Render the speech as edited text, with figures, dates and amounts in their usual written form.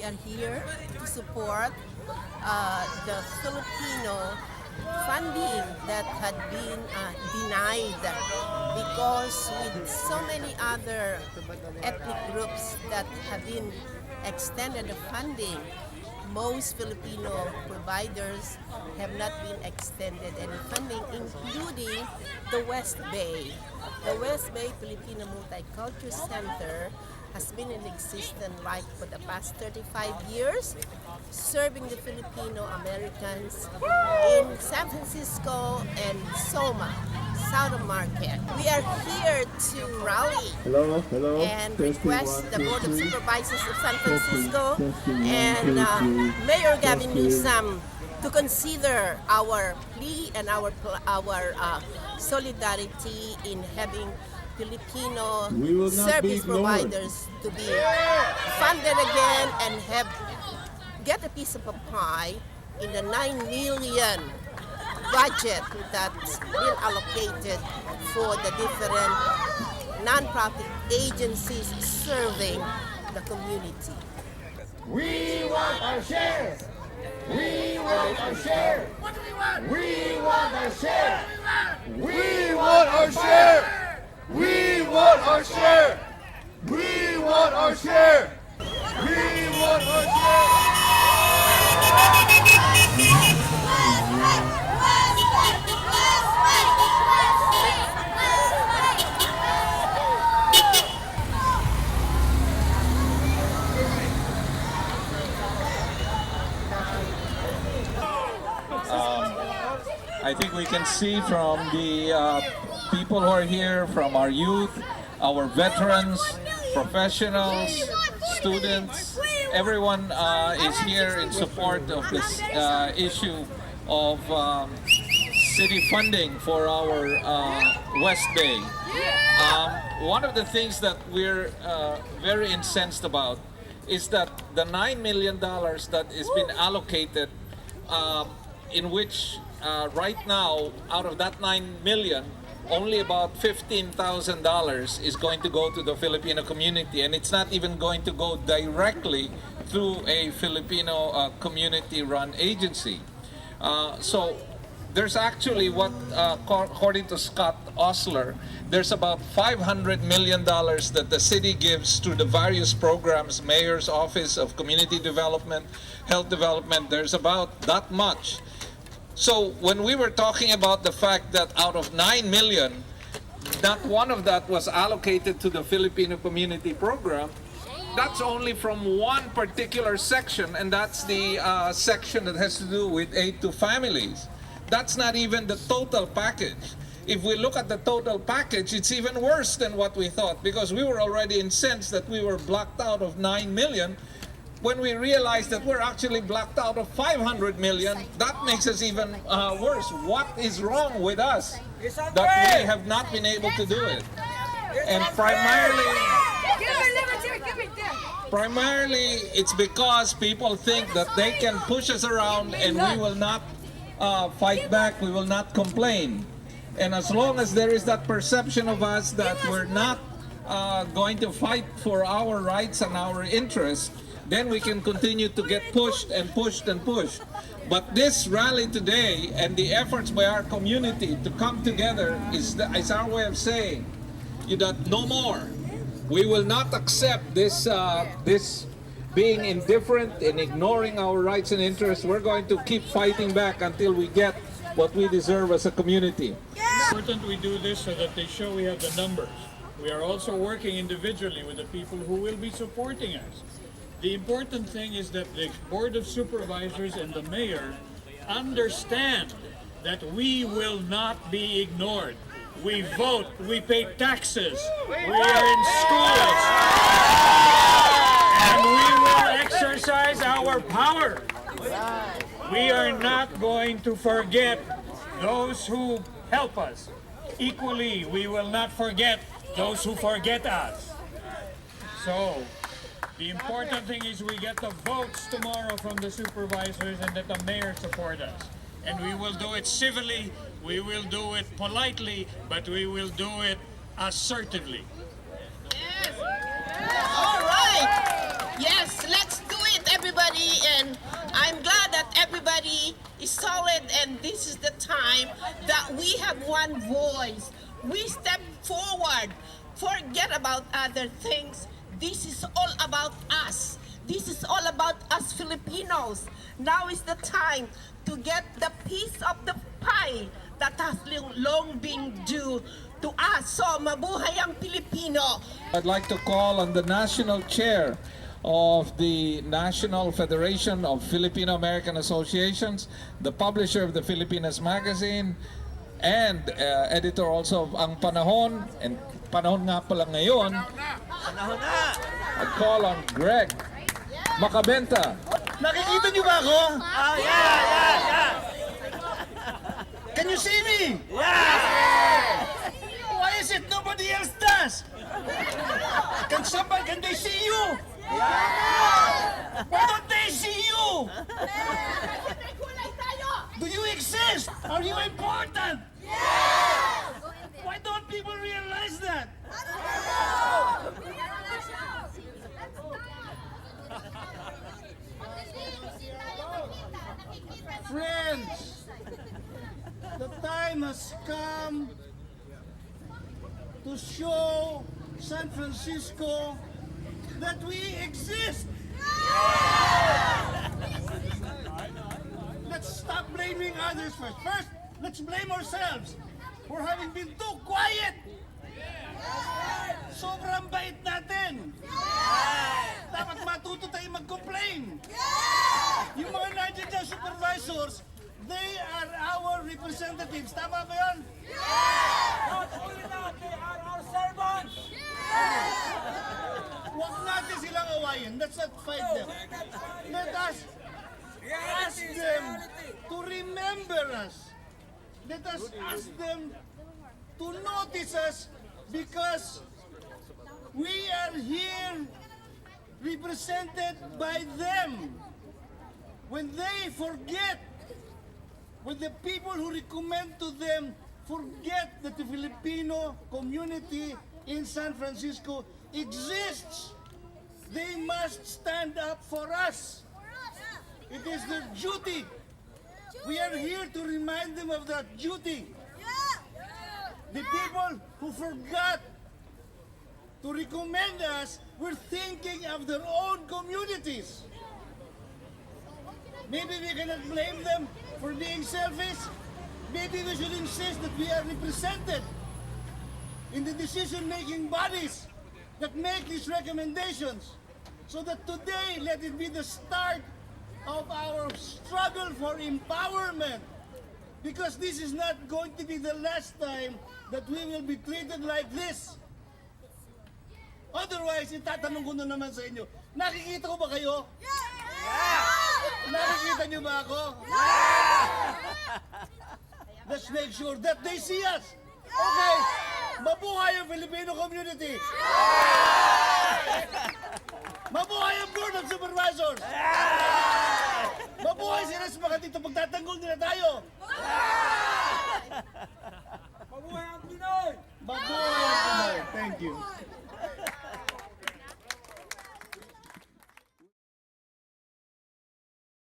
are here to support the Filipino funding that had been denied because with so many other ethnic groups that have been extended the funding, most Filipino providers have not been extended any funding, including the West Bay. The West Bay Filipino Multicultural Center has been in existence like for the past 35 years, serving the Filipino-Americans in San Francisco and Soma, Southern Market. We are here to rally and request the Board of Supervisors of San Francisco and Mayor Gavin Newsom to consider our plea and our solidarity in having Filipino service providers to be funded again and get a piece of a pie in the 9 million budget that's been allocated for the different non-profit agencies serving the community. We want our share! We want our share! What do we want? We want our share! We want our share! We want our share! We want our share! We want our share! I think we can see from the people who are here, from our youth, our veterans, professionals, students, everyone is here in support of this issue of city funding for our West Bay. One of the things that we're very incensed about is that the $9 million that is being allocated, in which right now, out of that $9 million, only about $15,000 is going to go to the Filipino community, and it's not even going to go directly through a Filipino community-run agency. So there's actually what, according to Scott Osler, there's about $500 million that the city gives to the various programs, Mayor's Office of Community Development, Health Development. There's about that much. So when we were talking about the fact that out of 9 million, not one of that was allocated to the Filipino Community Program, that's only from one particular section, and that's the section that has to do with aid to families. That's not even the total package. If we look at the total package, it's even worse than what we thought, because we were already incensed that we were blocked out of 9 million. When we realized that we're actually blocked out of 500 million, that makes us even worse. What is wrong with us that we have not been able to do it? And primarily it's because people think that they can push us around and we will not fight back, we will not complain. And as long as there is that perception of us that we're not going to fight for our rights and our interests, then we can continue to get pushed and pushed and pushed. But this rally today and the efforts by our community to come together is our way of saying that no more. We will not accept this being indifferent and ignoring our rights and interests. We're going to keep fighting back until we get what we deserve as a community. It's important we do this so that they show we have the numbers. We are also working individually with the people who will be supporting us. The important thing is that the Board of Supervisors and the Mayor understand that we will not be ignored. We vote, we pay taxes, we are in schools, and we will exercise our power. We are not going to forget those who help us. Equally, we will not forget those who forget us. So, the important thing is we get the votes tomorrow from the supervisors and that the mayor support us. And we will do it civilly, we will do it politely, but we will do it assertively. Yes. All right. Yes, let's do it, everybody. solid, and this is the time that we have one voice. We step forward. Forget about other things. This is all about us. This is all about us Filipinos. Now is the time to get the piece of the pie that has long been due to us. So, mabuhay ang Pilipino! I'd like to call on the national chair of the National Federation of Filipino-American Associations, the publisher of the Filipinas magazine, and editor also of Ang Panahon, and panahon nga pala ngayon. I call on Greg Macabenta. Nakikita niyo ba ako? Yeah. Can you see me? Why is it nobody else does? Can they see you? Why don't they see you? Do you exist? Are you important? Why don't people realize that? Friends, the time has come to show San Francisco that we exist. Let's stop blaming others first. First, let's blame ourselves for having been too quiet. Sobrang bait natin. Dapat matuto tayo mag-complain. Yung mga nandiyan dyan supervisors, they are our representatives. Tama ba yun? Not only that, they are our servants. Huwag natin silang awayin. Let's not fight them. Let us ask them to remember us. Let us ask them to notice us because we are here represented by them. When they forget, when the people who recommend to them forget that the Filipino community in San Francisco exists, they must stand up for us. It is their duty. We are here to remind them of that duty. The people who forgot to recommend us were thinking of their own communities. Maybe we cannot blame them for being selfish. Maybe we should insist that we are represented in the decision-making bodies that make these recommendations. So that today, let it be the start of our struggle for empowerment. Because this is not going to be the last time that we will be treated like this. Otherwise, itatanong ko na naman sa inyo, nakikita ko ba kayo? Nakikita niyo ba ako? Let's make sure that they see us. Okay, mabuhay ang Filipino community. Mabuhay ang Board of Supervisors. Mabuhay sila sa mga dito pagtatanggol nila tayo.